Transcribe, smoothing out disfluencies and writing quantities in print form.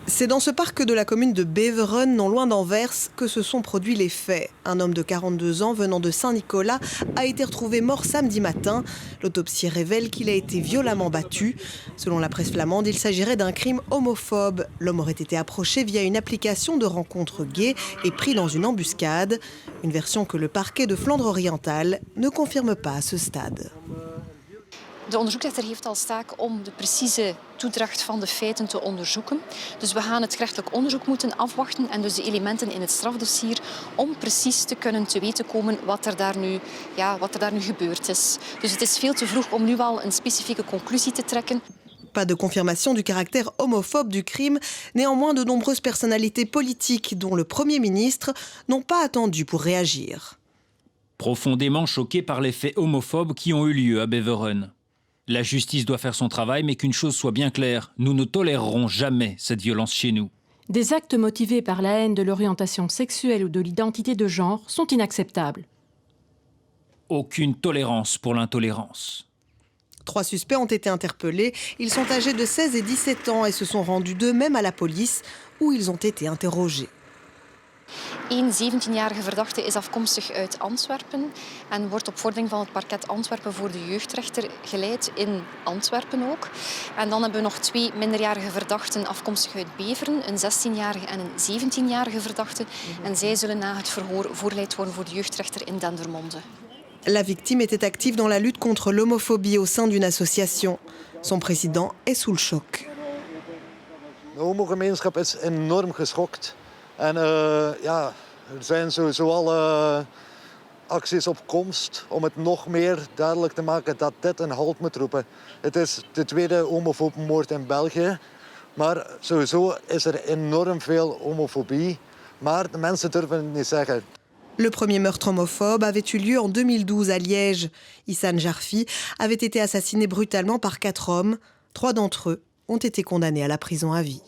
C'est dans ce parc de la commune de Beveren, non loin d'Anvers, que se sont produits les faits. Un homme de 42 ans venant de Saint-Nicolas a été retrouvé mort samedi matin. L'autopsie révèle qu'il a été violemment battu. Selon la presse flamande, il s'agirait d'un crime homophobe. L'homme aurait été approché via une application de rencontre gay et pris dans une embuscade. Une version que le parquet de Flandre-Orientale ne confirme pas à ce stade. De onderzoeksrechter heeft als taak om de precieze toedracht van de feiten te onderzoeken. Dus we gaan het gerechtelijk onderzoek moeten afwachten en dus de elementen in het strafdossier om precies te kunnen te weten komen wat er daar nu gebeurd is. Dus het is veel te vroeg om nu al een specifieke conclusie te trekken. Pas de confirmation du caractère homophobe du crime. Néanmoins, de nombreuses personnalités politiques, dont le Premier ministre, n'ont pas attendu pour réagir. Profondément choqués par les faits homophobes qui ont eu lieu à Beveren. La justice doit faire son travail, mais qu'une chose soit bien claire, nous ne tolérerons jamais cette violence chez nous. Des actes motivés par la haine de l'orientation sexuelle ou de l'identité de genre sont inacceptables. Aucune tolérance pour l'intolérance. 3 suspects ont été interpellés. Ils sont âgés de 16 et 17 ans et se sont rendus d'eux-mêmes à la police, où ils ont été interrogés. Een 17-jarige verdachte is afkomstig uit Antwerpen en wordt op vordering van het parket Antwerpen voor de jeugdrechter geleid in Antwerpen ook. En dan hebben we nog 2 minderjarige verdachten afkomstig uit Beveren, een 16-jarige en een 17-jarige verdachte. En zij zullen na het verhoor voorgeleid worden voor de jeugdrechter in Dendermonde. La victime était active dans la lutte contre l'homophobie au sein d'une association. Son président est sous le choc. De homogemeenschap is enorm geschokt. En er zijn sowieso al acties op komst om het nog meer duidelijk te maken dat dit een halt moet roepen. Het is de tweede homofobe moord in België, maar sowieso is er enorm veel homofobie, maar de mensen durven het niet zeggen. Le premier meurtre homophobe avait eu lieu en 2012 à Liège. Issane Jarfi avait été assassiné brutalement par 4 hommes. 3 d'entre eux ont été condamnés à la prison à vie.